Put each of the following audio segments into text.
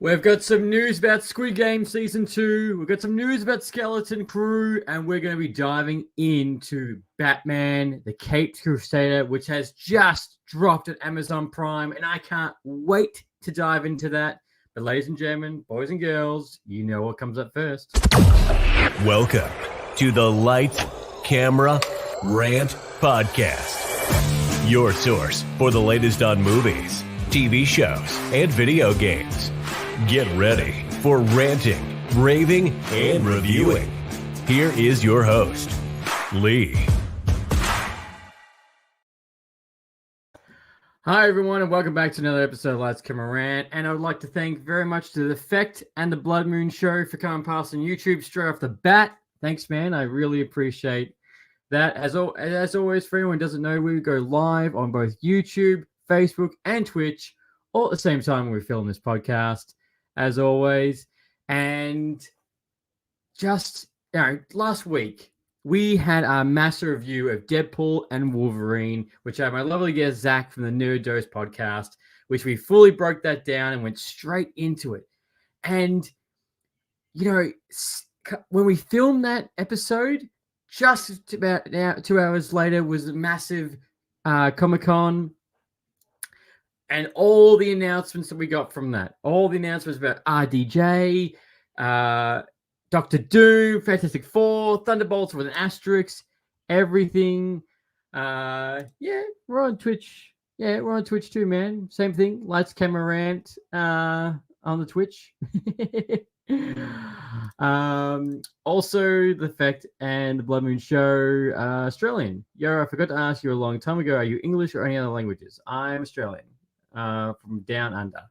We've got some news about Squid Game Season 2. We've got some news about Skeleton Crew. And we're going to be diving into Batman, the Caped Crusader, which has just dropped at Amazon Prime. And I can't wait to dive into that. But ladies and gentlemen, boys and girls, you know what comes up first. Welcome to the Light, Camera, Rant Podcast. Your source for the latest on movies, TV shows, and video games. Get ready for ranting, raving, and reviewing. Here is your host, Lee. Hi, everyone, and welcome back to another episode of Lights, Camera, Rant. And I would like to thank very much to The Effect and the Blood Moon Show for coming past on YouTube straight off the bat. Thanks, man. I really appreciate that. As always, for anyone who doesn't know, we go live on both YouTube, Facebook, and Twitch all at the same time when we film this podcast, as always. And just, last week, we had our massive review of Deadpool and Wolverine, which I had my lovely guest, Zach, from the Nerd Dose podcast, which we fully broke that down and went straight into it. And, when we filmed that episode, just about now, 2 hours later, was a massive Comic-Con. And all the announcements that we got from that, all the announcements about RDJ, Doctor Doom, Fantastic Four, Thunderbolts with an asterisk, everything. We're on Twitch. Yeah, we're on Twitch too, man. Same thing. Lights, Camera, Rant on the Twitch. Also, The Effect and the Blood Moon Show, Australian. Yo, I forgot to ask you a long time ago, are you English or any other languages? I'm Australian. From down under,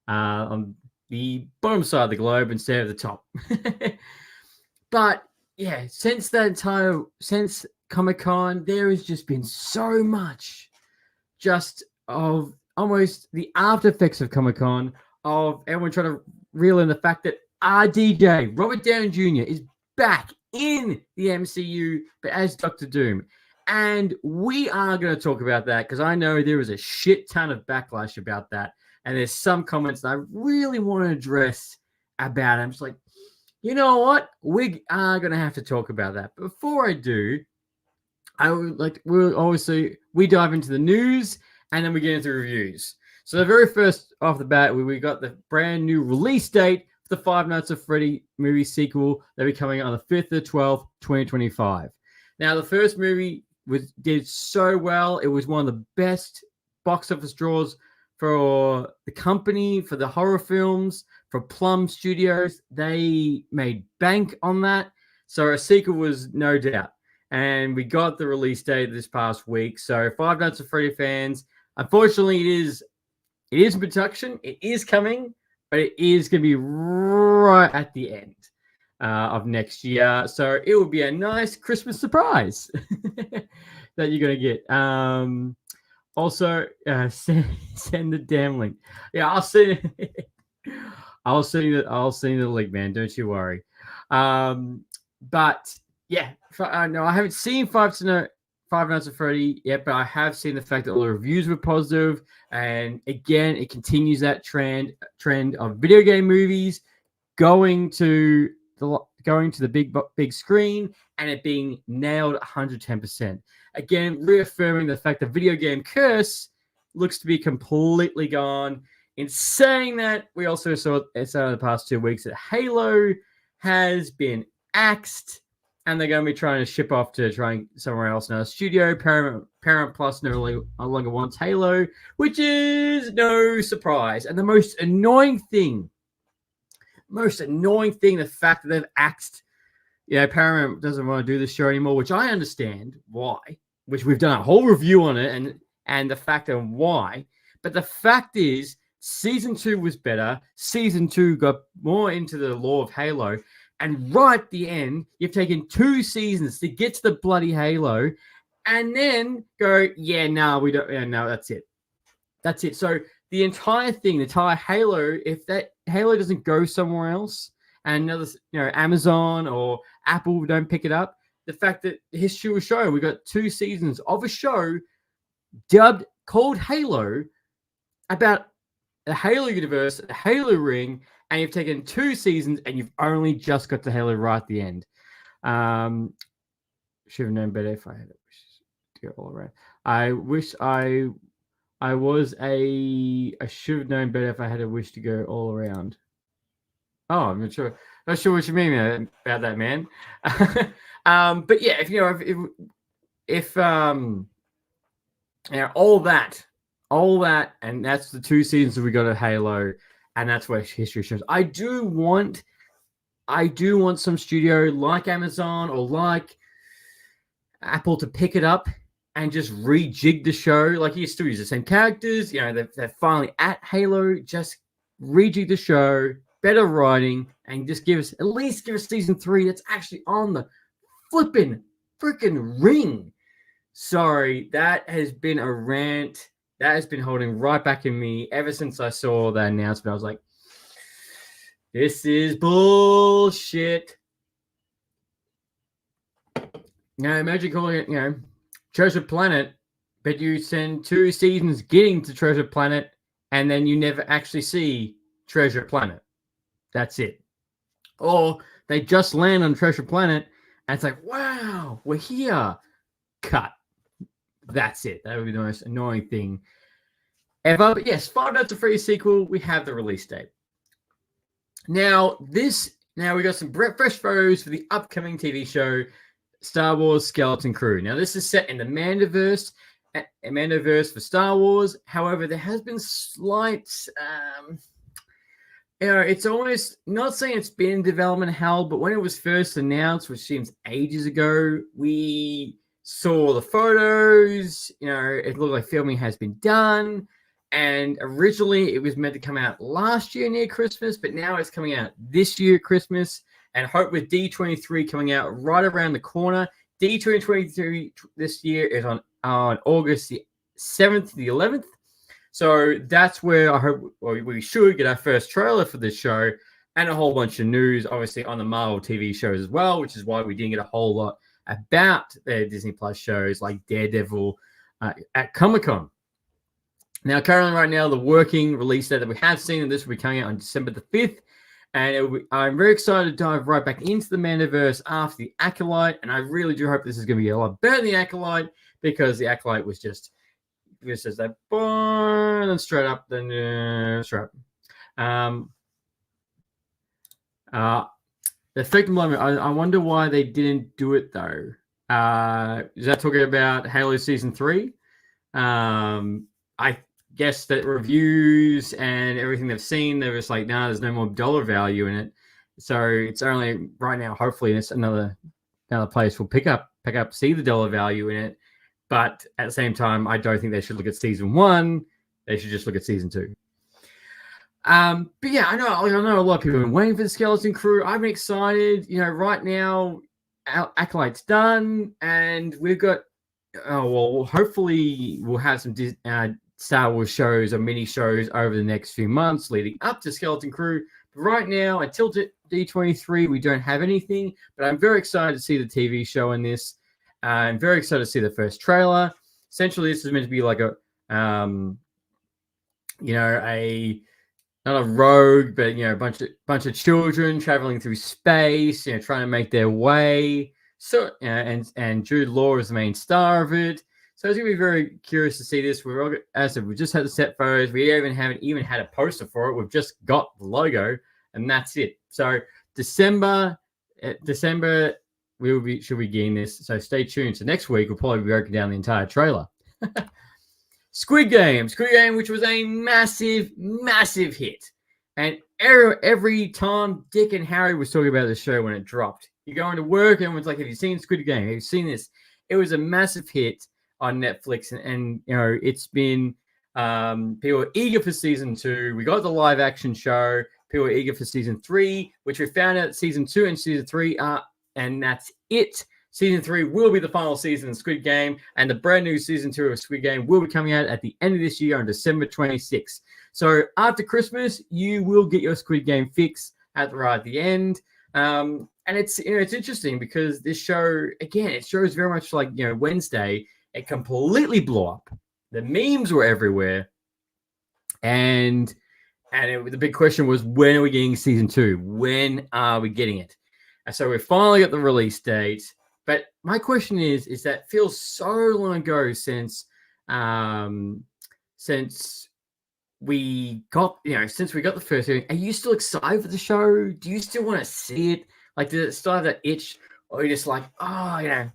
on the bottom side of the globe instead of the top. But yeah, since Comic-Con, there has just been so much just of almost the after effects of Comic-Con, of everyone trying to reel in the fact that RDJ, Robert Downey Jr., is back in the MCU, but as Doctor Doom. And we are going to talk about that because I know there is a shit ton of backlash about that. And there's some comments that I really want to address about it. I'm just like, you know what? We are going to have to talk about that. But before I do, we dive into the news and then we get into reviews. So the very first off the bat, we got the brand new release date for the Five Nights at Freddy movie sequel that will be coming on the 5th of 12th, 2025. Now, the first movie did so well. It was one of the best box office draws for the company, for the horror films, for Plum Studios. They made bank on that. So a sequel was no doubt. And we got the release date this past week. So Five Nights at Freddy fans, unfortunately, it is in production. It is coming, but it is going to be right at the end of next year. So it will be a nice Christmas surprise that you're going to get. Also, send the damn link. Yeah, I'll send you the link, man. Don't you worry. But yeah, no, I haven't seen Five Nights at Freddy yet, but I have seen the fact that all the reviews were positive, and again, it continues that trend of video game movies going to the big screen and it being nailed 110%. Again, reaffirming the fact that video game curse looks to be completely gone. In saying that, we also saw in the past 2 weeks that Halo has been axed and they're going to be trying to ship off to trying somewhere else. Now, Studio Paramount Plus no longer wants Halo, which is no surprise. And the most annoying thing, the fact that they've axed, Paramount doesn't want to do this show anymore, which I understand why, which we've done a whole review on it and the fact of why. But the fact is, Season 2 was better. Season 2 got more into the lore of Halo. And right at the end, you've taken 2 seasons to get to the bloody Halo and then go, we don't, no, that's it. That's it. So the entire thing, the entire Halo, if that Halo doesn't go somewhere else and another, Amazon or Apple don't pick it up, the fact that the history will show we got 2 seasons of a show called Halo about the Halo universe, the Halo ring, and you've taken 2 seasons and you've only just got to Halo right at the end. Should have known better if I had it to go all around. I wish I was I should have known better if I had a wish to go all around. Oh, I'm not sure what you mean about that, man. But yeah, if all that, and that's the 2 seasons that we got of Halo, and that's where history shows. I do want some studio like Amazon or like Apple to pick it up and just rejig the show. Like, you still use the same characters. They're finally at Halo. Just rejig the show, better writing, and just at least give us season 3 that's actually on the flipping freaking ring. Sorry, that has been a rant that has been holding right back in me ever since I saw that announcement. I was like, this is bullshit. Imagine calling it, Treasure Planet, but you send 2 seasons getting to Treasure Planet, and then you never actually see Treasure Planet. That's it. Or they just land on Treasure Planet, and it's like, wow, we're here. Cut. That's it. That would be the most annoying thing ever. But yes, Five Nights at Freddy's sequel, we have the release date. Now we got some fresh photos for the upcoming TV show, Star Wars Skeleton Crew. Now, this is set in the Mandoverse for Star Wars. However, there has been slight, it's almost not saying it's been in development hell, but when it was first announced, which seems ages ago, we saw the photos. It looked like filming has been done. And originally, it was meant to come out last year near Christmas, but now it's coming out this year at Christmas. And hope with D23 coming out right around the corner. D23 this year is on August the 7th to the 11th. So that's where I hope we should get our first trailer for this show and a whole bunch of news, obviously, on the Marvel TV shows as well, which is why we didn't get a whole lot about their Disney Plus shows like Daredevil at Comic-Con. Now, currently right now, the working release date that we have seen, and this will be coming out on December the 5th. And I'm very excited to dive right back into the Mandoverse after the Acolyte. And I really do hope this is going to be a lot better than the Acolyte, because the Acolyte was just that boom and straight up, then straight up. The Effect Moment, I wonder why they didn't do it though. Is that talking about Halo Season 3? I guess that reviews and everything they've seen, they're just like, nah, there's no more dollar value in it. So it's only right now, hopefully it's another place will pick up, see the dollar value in it. But at the same time, I don't think they should look at season 1. They should just look at season 2. But yeah, I know a lot of people have been waiting for the Skeleton Crew. I'm excited. Right now, our Acolyte's done, and we've got, hopefully we'll have some Star Wars shows or mini shows over the next few months leading up to Skeleton Crew. But right now, until D23, we don't have anything. But I'm very excited to see the TV show in this. I'm very excited to see the first trailer. Essentially, this is meant to be like a, not a rogue, but a bunch of children traveling through space, trying to make their way. So, and Jude Law is the main star of it. So it's gonna be very curious to see this. As I said, we just had the set photos. We haven't even had a poster for it. We've just got the logo, and that's it. So December, should be getting this. So stay tuned. So next week we'll probably be breaking down the entire trailer. Squid Game, which was a massive hit, and every time Dick and Harry was talking about the show when it dropped. You go into work and everyone's like, "Have you seen Squid Game? Have you seen this?" It was a massive hit on Netflix, and it's been people are eager for season 2. We got the live action show. People are eager for season 3, which we found out season 2 and season 3 are, and that's it. Season 3 will be the final season of Squid Game, and the brand new season 2 of Squid Game will be coming out at the end of this year on December 26th. So after Christmas, you will get your Squid Game fix right at the end. And it's interesting because this show, again, it shows very much like Wednesday. It completely blew up. The memes were everywhere, and the big question was, when are we getting season 2? When are we getting it? And so we finally got the release date. But my question is that it feels so long ago since we got the first series. Are you still excited for the show? Do you still want to see it? Like, did it start that itch, or are you just like, oh,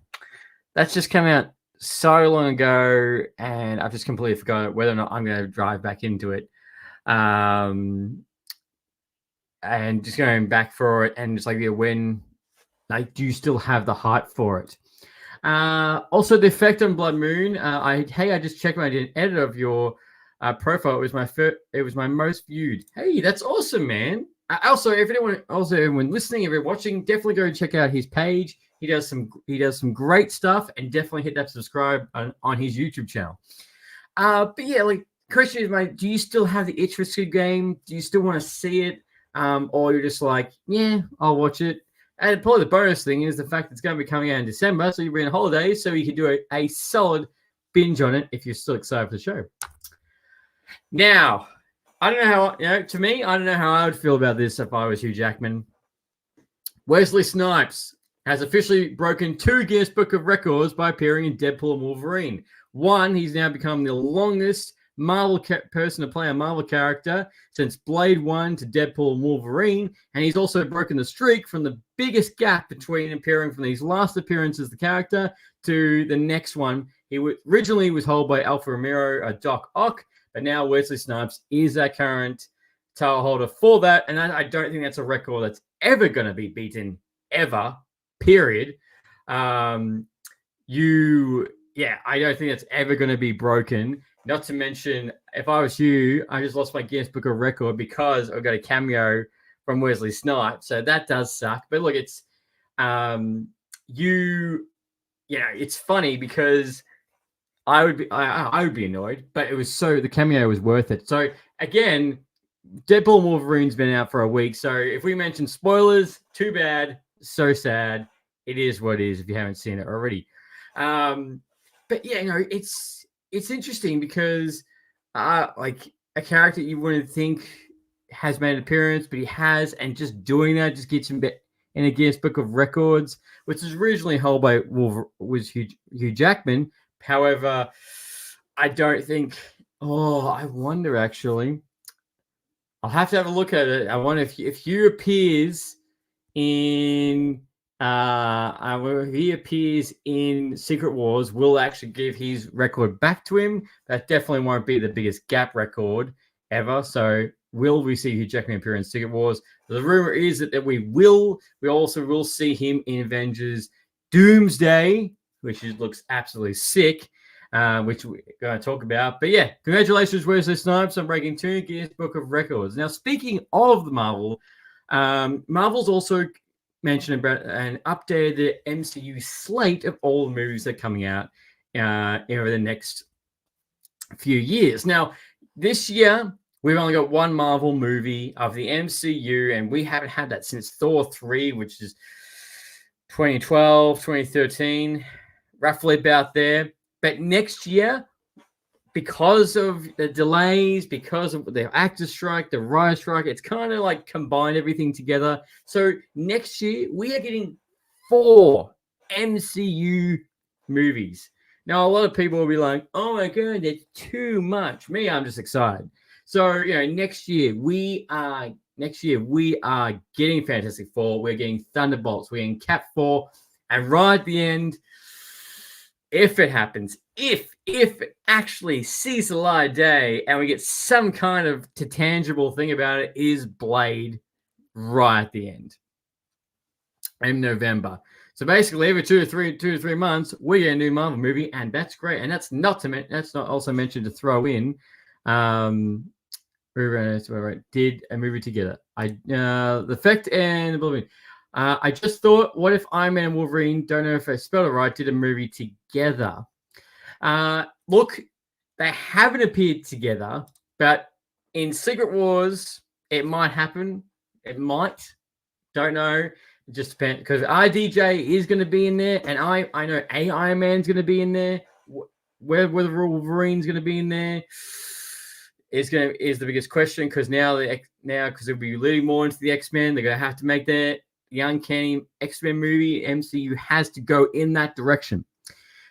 that's just come out so long ago, and I've just completely forgotten whether or not I'm going to drive back into it, and just going back for it, and just like, when, like, do you still have the hype for it? Also, the effect on Blood Moon. I just checked when I did an edit of your profile. It was my most viewed. Hey, that's awesome, man. Also, everyone listening, everyone watching, definitely go check out his page. He does some great stuff, and definitely hit that subscribe on his YouTube channel. But yeah, like, question is, mate, do you still have the itch for Squid Game? Do you still want to see it? Or you're just like, yeah, I'll watch it. And probably the bonus thing is the fact it's going to be coming out in December, so you'll be on holidays, so you can do a solid binge on it if you're still excited for the show. Now, I don't know how, to me, I don't know how I would feel about this if I was Hugh Jackman. Wesley Snipes has officially broken 2 Guinness Book of Records by appearing in Deadpool and Wolverine. 1, he's now become the longest Marvel person to play a Marvel character since Blade 1 to Deadpool and Wolverine, and he's also broken the streak from the biggest gap between appearing from these last appearances the character to the next one. He originally was held by Alpha Romero, Doc Ock, but now Wesley Snipes is that current title holder for that, and I don't think that's a record that's ever going to be beaten, ever, period. I don't think that's ever going to be broken. Not to mention, if I was you, I just lost my Guinness Book of Record because I got a cameo from Wesley Snipes. So that does suck. But look, it's it's funny because I would be annoyed, but the cameo was worth it. So again, Deadpool and Wolverine's been out for a week. So if we mention spoilers, too bad, so sad. It is what it is if you haven't seen it already. But yeah, it's interesting because like a character you wouldn't think has made an appearance, but he has, and just doing that just gets him in a Guinness Book of Records, which was originally held by Hugh Jackman. However, I don't think. Oh, I wonder actually. I'll have to have a look at it. I wonder if Hugh appears in. He appears in Secret Wars, we'll actually give his record back to him. That definitely won't be the biggest gap record ever. So will we see Hugh Jackman appear in Secret Wars? The rumor is that we will. We also will see him in Avengers Doomsday, which looks absolutely sick, which we're going to talk about. But yeah, congratulations, Wesley Snipes, on breaking 2 Guinness Book of Records. Now, speaking of the Marvel, Marvel's also mentioned about and updated the MCU slate of all the movies that are coming out over the next few years. Now, this year, we've only got 1 Marvel movie of the MCU, and we haven't had that since Thor 3, which is 2012, 2013, roughly about there. But next year, because of the delays, because of the actor strike, the writer strike, it's kind of like combined everything together. So next year, we are getting 4 MCU movies. Now, a lot of people will be like, oh my God, that's too much. Me, I'm just excited. So, next year we are getting Fantastic Four. We're getting Thunderbolts. We're getting Cap 4. And right at the end, if it happens, if it actually sees the light of day and we get some kind of tangible thing about it, is Blade right at the end in November. So basically, every 2 to 3 months, we get a new Marvel movie, and that's great. And that's not also mentioned to throw in. Did a movie together. The Effect and the I just thought, what if Iron Man and Wolverine, don't know if I spelled it right, did a movie together? Look, they haven't appeared together, but in Secret Wars, it might happen. It might. Don't know. It just depends, because RDJ is going to be in there, and I know Iron Man's going to be in there. Whether Wolverine's going to be in there, is the biggest question, because now because they'll be leading more into the X-Men, they're going to have to make their the uncanny X-Men movie. MCU has to go in that direction.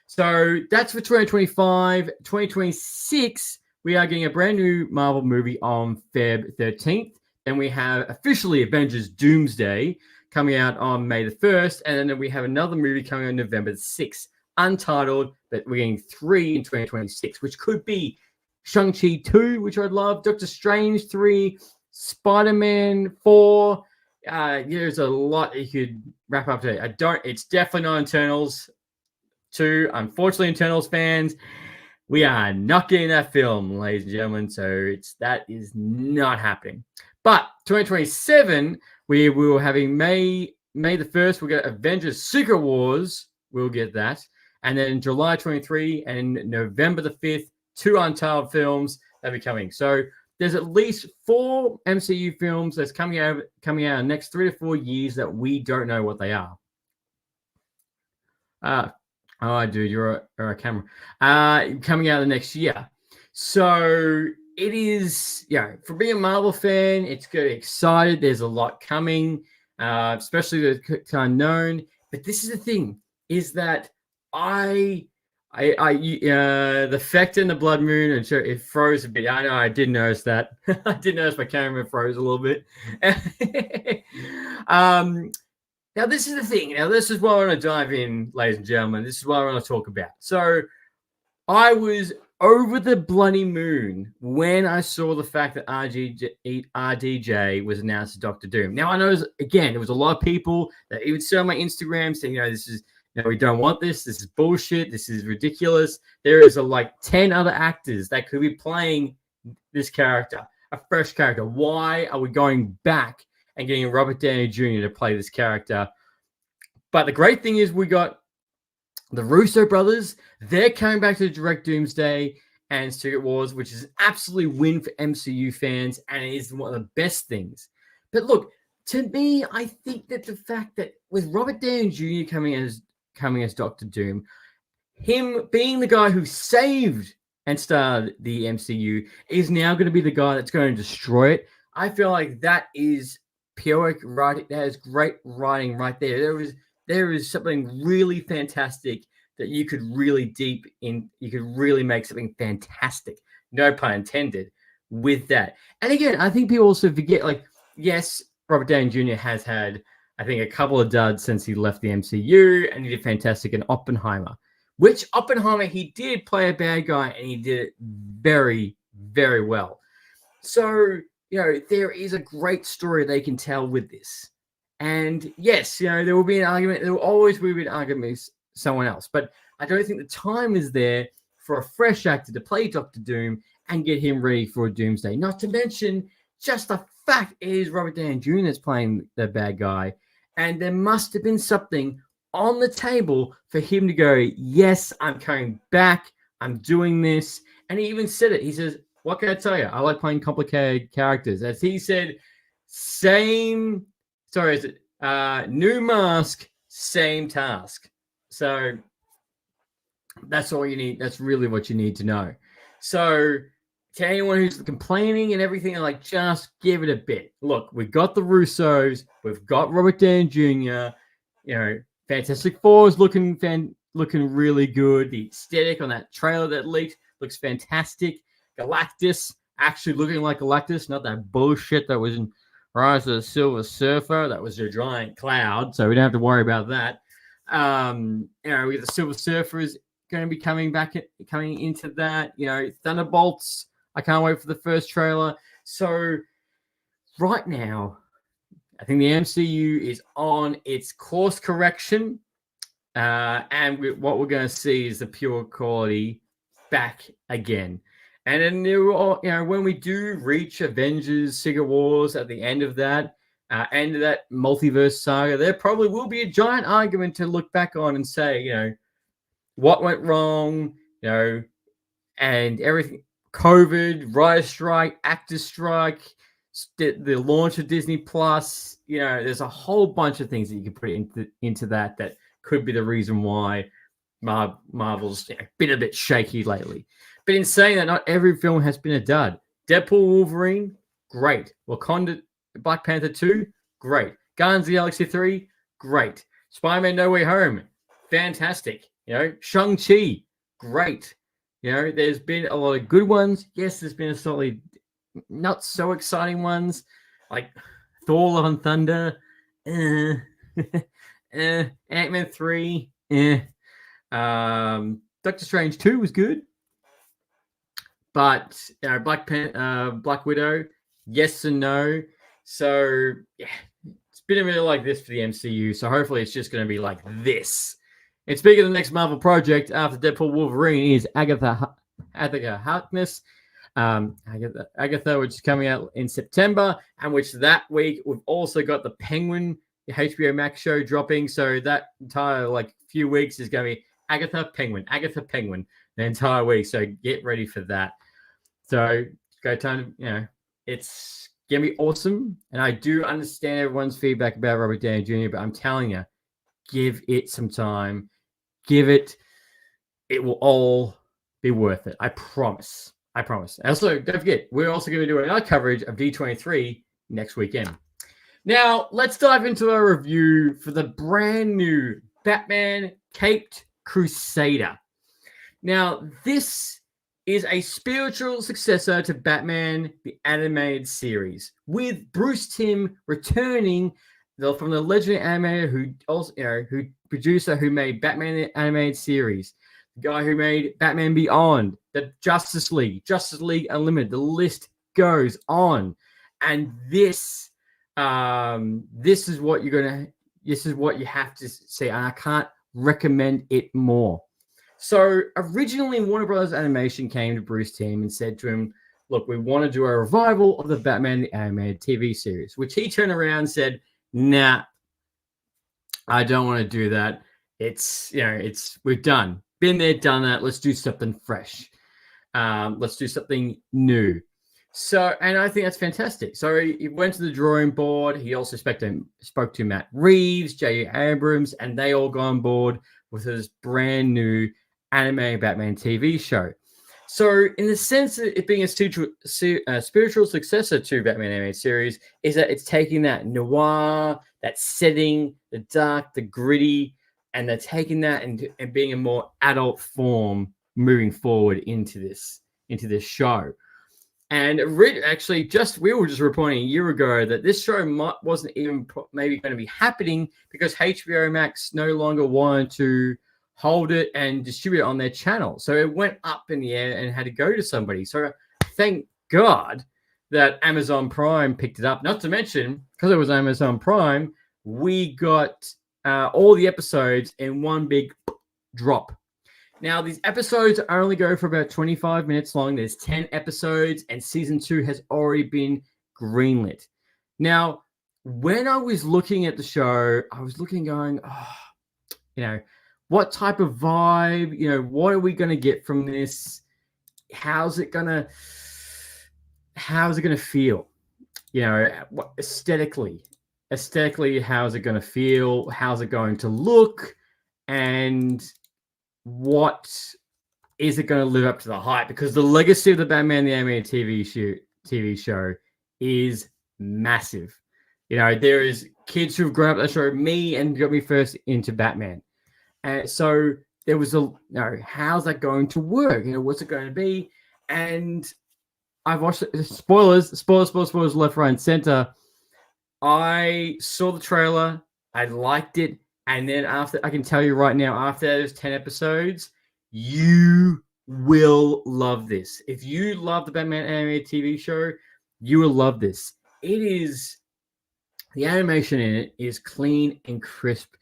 So that's for 2025. 2026, we are getting a brand new Marvel movie on Feb 13th. Then we have officially Avengers Doomsday coming out on May the 1st. And then we have another movie coming on November the 6th, untitled, but we're getting 3 in 2026, which could be Shang-Chi 2, which I'd love, Doctor Strange 3, Spider-Man 4. There's a lot you could wrap up to. It's definitely not Eternals 2. Unfortunately, Eternals fans, we are not getting that film, ladies and gentlemen. So that is not happening. But 2027, we will having May the 1st, we'll get Avengers Secret Wars. We'll get that. And then July 23 and November the 5th, 2 untitled films that will be coming. So there's at least 4 MCU films that's coming out in the next 3 to 4 years that we don't know what they are. Oh, dude, you're a camera. Coming out the next year. So it is, for being a Marvel fan, it's good, excited. There's a lot coming, especially the unknown. But this is the thing, is that the effect in the Blood Moon, and sure, it froze a bit. I know, I did notice that. I did notice my camera froze a little bit. Now, this is the thing. Now, this is what I want to dive in, ladies and gentlemen. This is what I want to talk about. So, I was over the bloody moon when I saw the fact that RDJ was announced as Doctor Doom. Now, I know, there was a lot of people that even said on my Instagram saying, this is, we don't want this. This is bullshit. This is ridiculous. There is like 10 other actors that could be playing this character, a fresh character. Why are we going back and getting Robert Downey Jr. to play this character? But the great thing is we got the Russo brothers. They're coming back to direct Doomsday and Secret Wars, which is an absolute win for MCU fans, and it is one of the best things. But look, to me, I think that the fact that with Robert Downey Jr. coming as Doctor Doom, him being the guy who saved and started the MCU, is now going to be the guy that's going to destroy it. I feel like that is pure writing. That is great writing right there. There is something really fantastic that you could really you could really make something fantastic, no pun intended, with that. And again, I think people also forget, yes, Robert Downey Jr. has had, I think, a couple of duds since he left the MCU, and he did fantastic in Oppenheimer, which Oppenheimer, he did play a bad guy, and he did it very, very well. So, there is a great story they can tell with this. And yes, there will be an argument. There will always be an argument with someone else. But I don't think the time is there for a fresh actor to play Doctor Doom and get him ready for a Doomsday. Not to mention just the fact it is Robert Downey Jr. that's playing the bad guy. And there must have been something on the table for him to go, yes, I'm coming back. I'm doing this. And he even said it. He says, what can I tell you? I like playing complicated characters. As he said, new mask, same task. So that's all you need. That's really what you need to know. So to anyone who's complaining and everything, just give it a bit. Look, we've got the Russos. We've got Robert Downey Jr. Fantastic Four is looking really good. The aesthetic on that trailer that leaked looks fantastic. Galactus actually looking like Galactus, not that bullshit that was in Rise of the Silver Surfer. That was a giant cloud, so we don't have to worry about that. We got the Silver Surfer is going to be coming into that. Thunderbolts. I can't wait for the first trailer. So right now, I think the MCU is on its course correction, and what we're going to see is the pure quality back again. And then, when we do reach Avengers Secret Wars at the end of that multiverse saga, there probably will be a giant argument to look back on and say, what went wrong, and everything. COVID, writer strike, actor strike, the launch of Disney Plus. There's a whole bunch of things that you can put into that could be the reason why Marvel's been a bit shaky lately. But in saying that, not every film has been a dud. Deadpool Wolverine, great. Wakanda Black Panther 2, great. Guardians of the Galaxy 3, great. Spider-Man No Way Home, fantastic. Shang-Chi, great. There's been a lot of good ones. Yes, there's been a slightly not so exciting ones, like Thor Love and Thunder, Ant-Man 3, Doctor Strange 2 was good. But Black Widow, yes and no. So yeah, it's been a bit like this for the MCU. So hopefully it's just going to be like this. And speaking of the next Marvel project after Deadpool Wolverine is Agatha Harkness. Agatha, which is coming out in September, and which that week we've also got the Penguin, the HBO Max show dropping. So that entire few weeks is going to be Agatha Penguin, the entire week. So get ready for that. So go time, it's gonna be awesome. And I do understand everyone's feedback about Robert Downey Jr., but I'm telling you, give it some time. It will all be worth it. I promise. Also, don't forget, we're also going to do another coverage of D23 next weekend. Now, let's dive into our review for the brand new Batman Caped Crusader. Now, this is a spiritual successor to Batman the Animated Series, with Bruce Timm returning from the legendary animator who made Batman the Animated Series, the guy who made Batman Beyond, the Justice League Unlimited. The list goes on, and this is what you have to see, and I can't recommend it more. So originally, Warner Brothers Animation came to Bruce Timm and said to him, look, we want to do a revival of the Batman the Animated TV series, which he turned around and said, nah, I don't want to do that. We're done. Been there, done that. Let's do something fresh. Let's do something new. So, and I think that's fantastic. So he went to the drawing board. He also spoke to Matt Reeves, J. Abrams, and they all got on board with his brand new anime Batman TV show. So, in the sense of it being a spiritual successor to Batman animated series, is that it's taking that noir, that setting, the dark, the gritty, and they're taking that and being a more adult form moving forward into this show. And actually, we were just reporting a year ago that this show wasn't even maybe going to be happening because HBO Max no longer wanted to hold it and distribute it on their channel. So it went up in the air and had to go to somebody. So thank God that Amazon Prime picked it up. Not to mention, because it was Amazon Prime, we got all the episodes in one big drop. Now, these episodes only go for about 25 minutes long. There's 10 episodes, and season 2 has already been greenlit. Now, when I was looking at the show, I was going, what type of vibe, what are we going to get from this? How's it going to feel? Aesthetically, how's it going to feel? How's it going to look? And what is it going to live up to the hype? Because the legacy of the Batman the Animated TV show is massive. There is kids who've grown up that show, me, and got me first into Batman. And so there was how's that going to work? What's it going to be? And I've watched spoilers left, right, and center. I saw the trailer. I liked it. And then I can tell you right now, after those 10 episodes, you will love this. If you love the Batman animated TV show, you will love this. The animation in it is clean and crisp.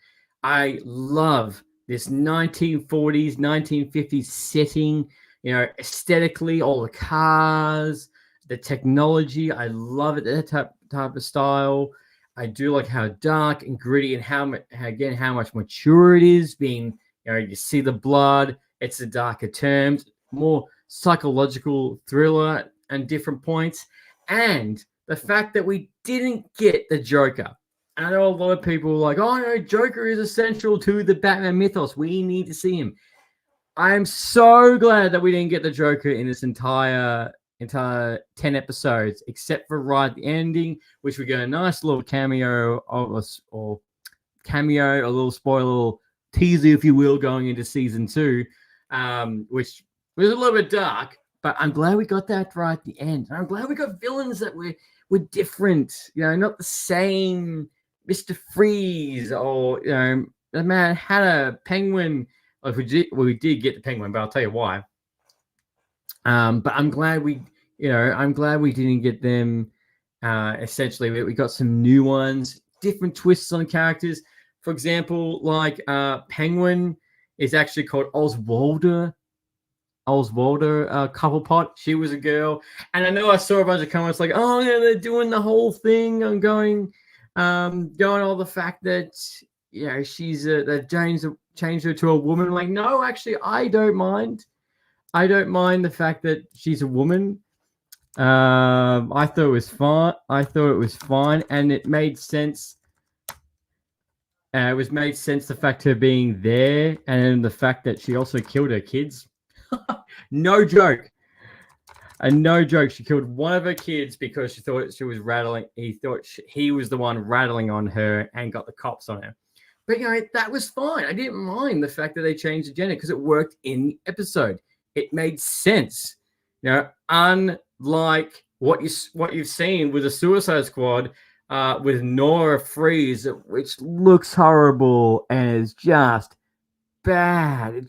I love this 1940s, 1950s setting, aesthetically, all the cars, the technology. I love it, that type of style. I do like how dark and gritty and how much mature it is. Being, you see the blood. It's the darker terms, more psychological thriller and different points. And the fact that we didn't get the Joker. I know a lot of people are like, oh no, Joker is essential to the Batman mythos. We need to see him. I am so glad that we didn't get the Joker in this entire entire 10 episodes, except for right at the ending, which we get a nice little cameo of us, or cameo, a little spoiler, teaser, if you will, going into season 2, which was a little bit dark, but I'm glad we got that right at the end. I'm glad we got villains that were different, not the same Mr. Freeze, or, the man had a penguin. Well, we did get the penguin, but I'll tell you why. But I'm glad we didn't get them. Essentially, we got some new ones, different twists on characters. For example, like Penguin is actually called Oswalder Cobblepot. She was a girl, and I know I saw a bunch of comments like, "Oh yeah, they're doing the whole thing on going all the fact that she's that James changed her to a woman." Like, no, actually, I don't mind. I don't mind the fact that she's a woman. I thought it was fine. And it made sense. It was made sense, the fact her being there, and the fact that she also killed her kids. No joke. And no joke, she killed one of her kids because she thought she was rattling. He thought he was the one rattling on her and got the cops on her. But that was fine. I didn't mind the fact that they changed the gender because it worked in the episode. It made sense. Unlike what you've seen with the Suicide Squad, with Nora Freeze, which looks horrible and is just bad.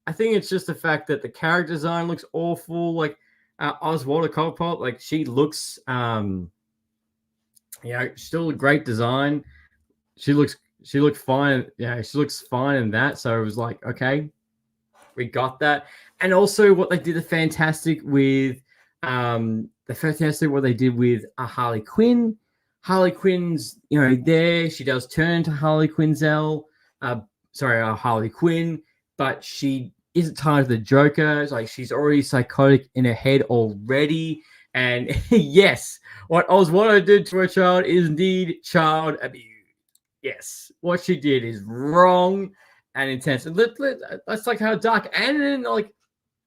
I think it's just the fact that the character design looks awful. Like Oswaldo Cobblepot, like she looks, still a great design. She looked fine. Yeah, she looks fine in that. So it was like, okay, we got that. And also what they did what they did with Harley Quinn. Harley Quinn's, there. She does turn into Harley Harley Quinn, but she isn't tied to the Joker. It's like she's already psychotic in her head already. And yes, what Oswaldo did to her child is indeed child abuse. Yes, what she did is wrong and intense. That's like how dark. And then, like,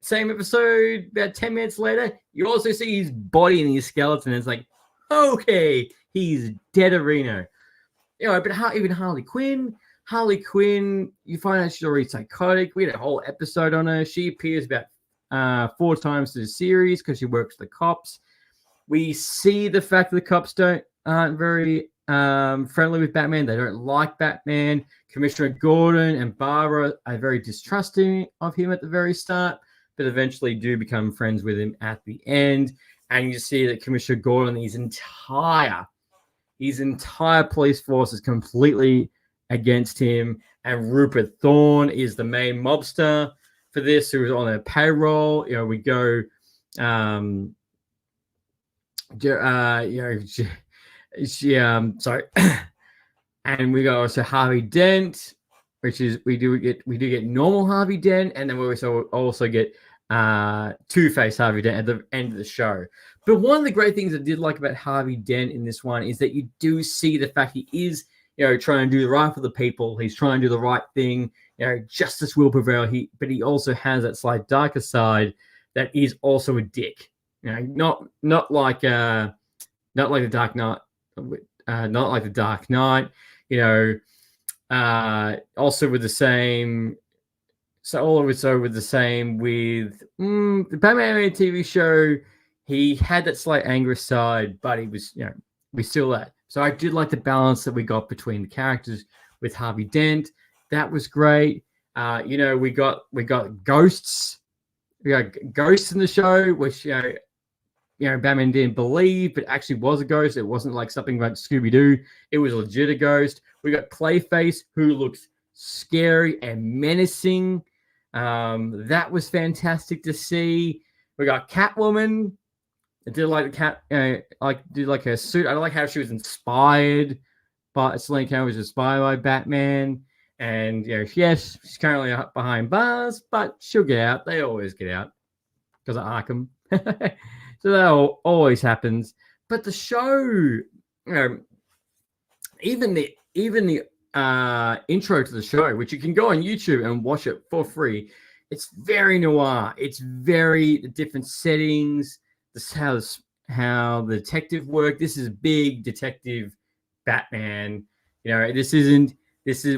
same episode, about 10 minutes later, you also see his body and his skeleton. It's like, okay, he's dead Reno. But even Harley Quinn, you find out she's already psychotic. We had a whole episode on her. She appears about 4 times to the series because she works for the cops. We see the fact that the cops aren't very friendly with Batman. They don't like Batman. Commissioner Gordon and Barbara are very distrusting of him at the very start, but eventually do become friends with him at the end. And you see that Commissioner Gordon, his entire police force is completely against him. And Rupert Thorne is the main mobster for this, who is on their payroll. We go, sorry. And we got also Harvey Dent, which is we do get normal Harvey Dent, and then we also get Two-Face Harvey Dent at the end of the show. But one of the great things I did like about Harvey Dent in this one is that you do see the fact he is, trying to do the right for the people. He's trying to do the right thing. Justice will prevail. But he also has that slight darker side that is also a dick. Not like the Dark Knight. Not like the Dark Knight. Also with the same. So with the same with the Batman TV show, he had that slight anger side, but he was, we still that. So I did like the balance that we got between the characters with Harvey Dent. That was great. We got ghosts. We got ghosts in the show, which Batman didn't believe, but actually was a ghost. It wasn't like something like Scooby-Doo. It was a legit a ghost. We got Clayface, who looks scary and menacing. That was fantastic to see. We got Catwoman. I did like the cat, did like her suit. I like how she was inspired, but Selena Kyle was inspired by Batman. And yes, she's currently behind bars, but she'll get out. They always get out because of Arkham. So that always happens. But the show, even the intro to the show, which you can go on YouTube and watch it for free, it's very noir. It's very different settings. This how the detective work. This is big detective Batman. This is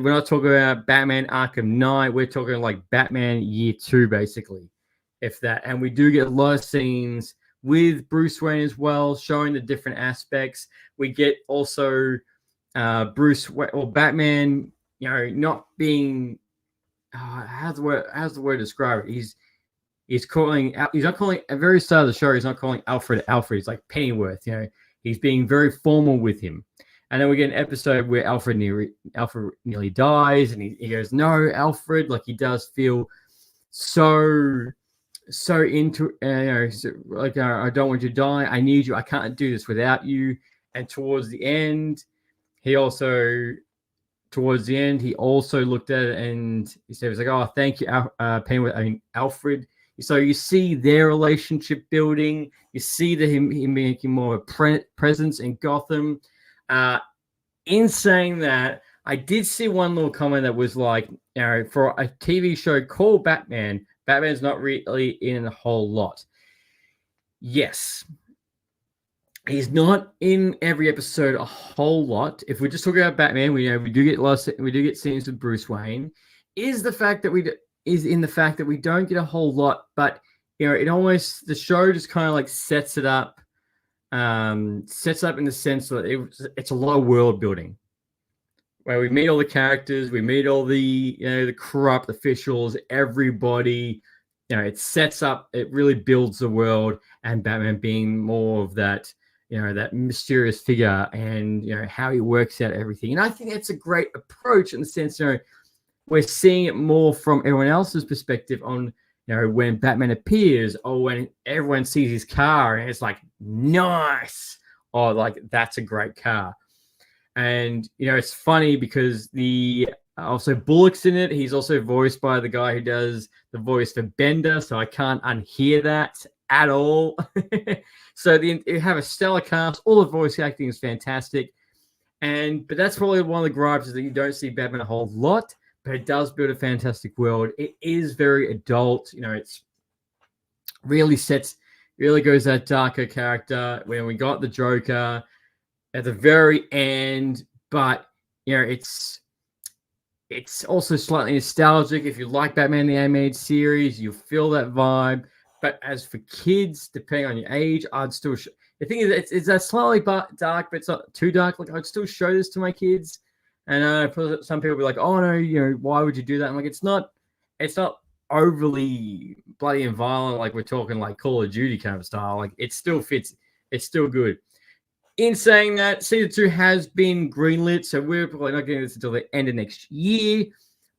we're not talking about Batman Arkham Knight. We're talking like Batman Year 2, basically, if that. And we do get a lot of scenes with Bruce Wayne as well, showing the different aspects. We get also Bruce or Batman, not being how's the word to describe it? He's not calling at the very start of the show. He's not calling Alfred. He's like Pennyworth. He's being very formal with him. And then we get an episode where Alfred nearly dies, and he goes, "No, Alfred!" Like he does feel so into, I don't want you to die. I need you. I can't do this without you. And towards the end, he also looked at it and he said, "Oh, thank you, Pennyworth." Alfred. So you see their relationship building. You see that him making more of a presence in Gotham. In saying that, I did see one little comment that was like, for a TV show called Batman, Batman's not really in a whole lot. Yes, he's not in every episode a whole lot. If we're just talking about Batman, we do get scenes with Bruce Wayne. Is in the fact that we don't get a whole lot, but it almost, the show just kind of like sets it up. Sets up in the sense that it's a lot of world building, where we meet all the characters, we meet all the the corrupt officials, everybody. It sets up, it really builds the world, and Batman being more of that that mysterious figure, and how he works out everything. And I think that's a great approach in the sense we're seeing it more from everyone else's perspective on. When Batman appears, or when everyone sees his car and it's like, nice, or like, that's a great car. And, it's funny because also Bullock's in it. He's also voiced by the guy who does the voice for Bender, so I can't unhear that at all. So you have a stellar cast. All the voice acting is fantastic. But that's probably one of the gripes, is that you don't see Batman a whole lot. But it does build a fantastic world. It is very adult. It's really goes that darker character when we got the Joker at the very end. But it's also slightly nostalgic. If you like Batman the Animated Series, you feel that vibe. But as for kids, depending on your age, I'd still the thing is, it's that slightly dark, but it's not too dark. Like, I'd still show this to my kids. And some people will be like, "Oh no, why would you do that?" I'm like, it's not overly bloody and violent, like we're talking like Call of Duty kind of style. Like, it still fits. It's still good. In saying that, season 2 has been greenlit, so we're probably not getting this until the end of next year.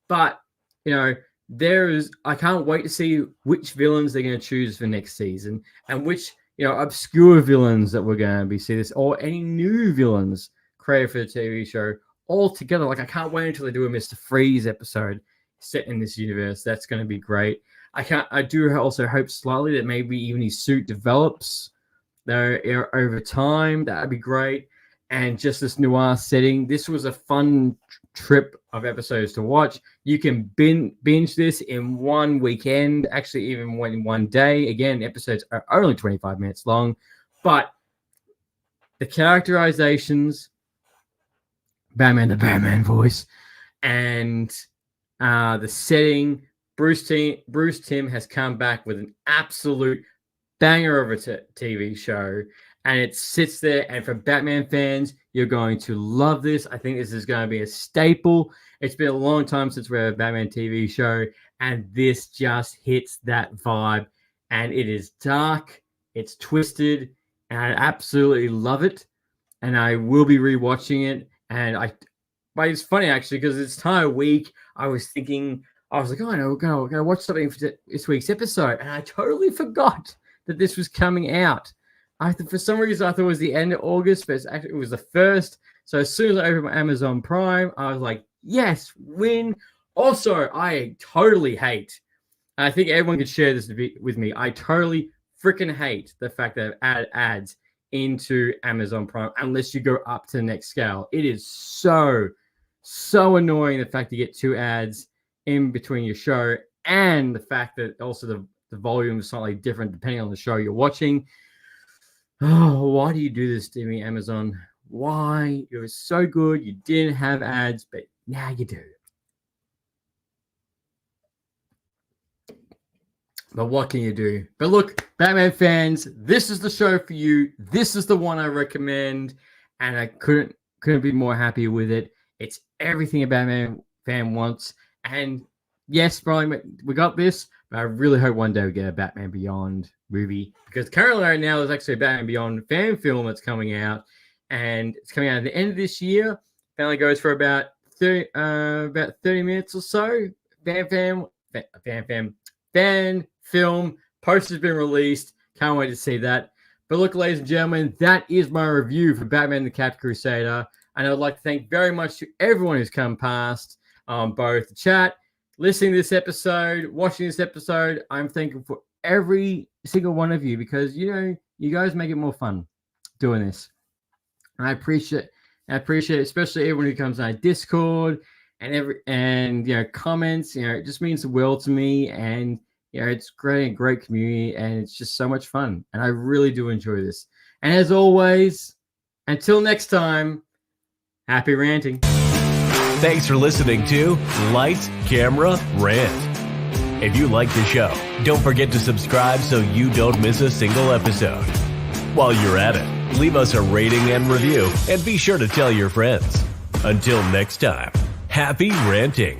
But I can't wait to see which villains they're going to choose for next season, and which obscure villains that we're going to be seeing this, or any new villains created for the TV show. All together. Like, I can't wait until they do a Mr. Freeze episode set in this universe. That's going to be great. I do also hope slightly that maybe even his suit develops over time. That'd be great. And just this noir setting. This was a fun trip of episodes to watch. You can binge this in one weekend, actually even in one day. Again, episodes are only 25 minutes long, but the characterizations, Batman, the Batman voice, and the setting. Bruce Timm has come back with an absolute banger of a TV show, and it sits there. And for Batman fans, you're going to love this. I think this is going to be a staple. It's been a long time since we had a Batman TV show, and this just hits that vibe. And it is dark, it's twisted, and I absolutely love it. And I will be rewatching it. But it's funny actually, because this entire week I was like, "Oh no, we're gonna watch something for this week's episode," and I totally forgot that this was coming out. For some reason I thought it was the end of August, but it was the 1st. So as soon as I opened my Amazon Prime, I was like, "Yes, win!" Also, I totally hate. And I think everyone could share this with me. I totally freaking hate the fact that I've added ads into Amazon Prime unless you go up to the next scale. It is so annoying, the fact you get 2 ads in between your show and the fact that also the volume is slightly different depending on the show you're watching. Oh, why do you do this to me, Amazon? Why? It was so good. You didn't have ads, but now you do. But what can you do? But look, Batman fans, this is the show for you. This is the one I recommend, and I couldn't be more happy with it. It's everything a Batman fan wants. And yes, probably we got this, but I really hope one day we get a Batman Beyond movie, because currently right now there's actually a Batman Beyond fan film that's coming out, and it's coming out at the end of this year. It only goes for about 30 minutes or so. Fan film poster's been released. Can't wait to see that. But look, ladies and gentlemen, that is my review for Batman the Captain Crusader. And I would like to thank very much to everyone who's come past, both the chat, listening to this episode, watching this episode. I'm thankful for every single one of you, because you guys make it more fun doing this. And I appreciate especially everyone who comes on Discord and comments. It just means the world to me. And it's a great community, and it's just so much fun. And I really do enjoy this. And as always, until next time, happy ranting. Thanks for listening to Lights, Camera, Rant. If you like the show, don't forget to subscribe so you don't miss a single episode. While you're at it, leave us a rating and review, and be sure to tell your friends. Until next time, happy ranting.